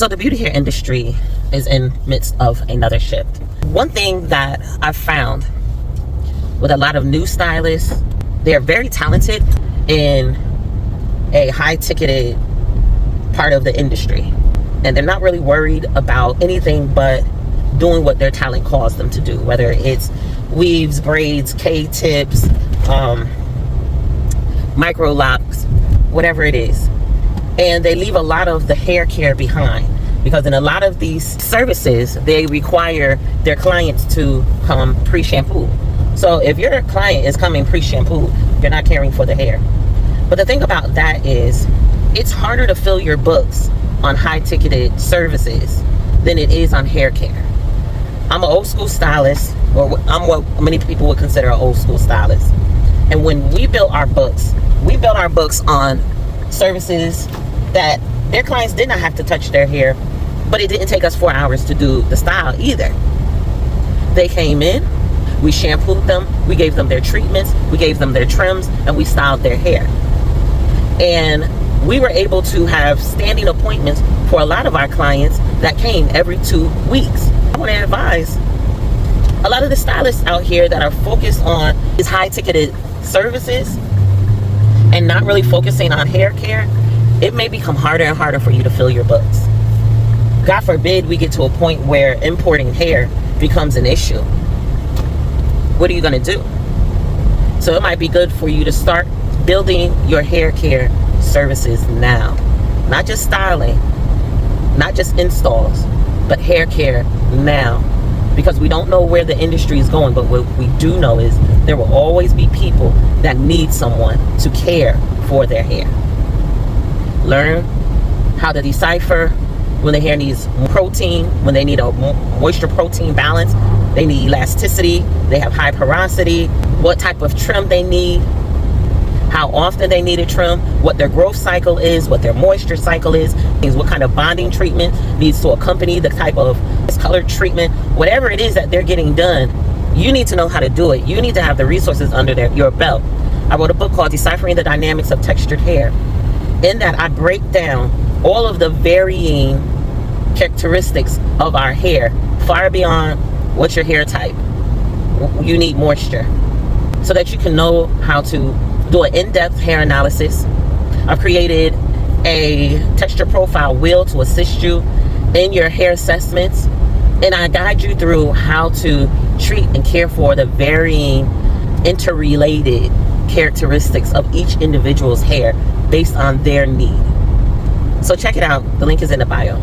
So the beauty hair industry is in midst of another shift. One thing that I've found with a lot of new stylists, they're very talented in a high ticketed part of the industry. And they're not really worried about anything but doing what their talent calls them to do, whether it's weaves, braids, K-tips, microlocks, whatever it is. And they leave a lot of the hair care behind, because in a lot of these services, they require their clients to come pre-shampoo. So if your client is coming pre-shampoo, you're not caring for the hair. But the thing about that is, it's harder to fill your books on high-ticketed services than it is on hair care. I'm an old school stylist, or I'm what many people would consider an old school stylist. And when we built our books on services that their clients did not have to touch their hair, but it didn't take us 4 hours to do the style either. They came in, we shampooed them, we gave them their treatments, we gave them their trims, and we styled their hair. And we were able to have standing appointments for a lot of our clients that came every 2 weeks. I want to advise a lot of the stylists out here that are focused on these high-ticketed services and not really focusing on hair care, it may become harder and harder for you to fill your books. God forbid we get to a point where importing hair becomes an issue. What are you going to do? So it might be good for you to start building your hair care services now. Not just styling, not just installs, but hair care now. Because we don't know where the industry is going, but what we do know is there will always be people that need someone to care for their hair. Learn how to decipher when the hair needs protein, when they need a moisture protein balance, they need elasticity, they have high porosity, what type of trim they need, how often they need a trim, what their growth cycle is, what their moisture cycle is, what kind of bonding treatment needs to accompany the type of color treatment, whatever it is that they're getting done, you need to know how to do it. You need to have the resources under your belt. I wrote a book called Deciphering the Dynamics of Textured Hair. In that, I break down all of the varying characteristics of our hair, far beyond what's your hair type. You need moisture, so that you can know how to do an in-depth hair analysis. I've created a texture profile wheel to assist you in your hair assessments, and I guide you through how to treat and care for the varying interrelated characteristics of each individual's hair based on their need. So check it out. The link is in the bio.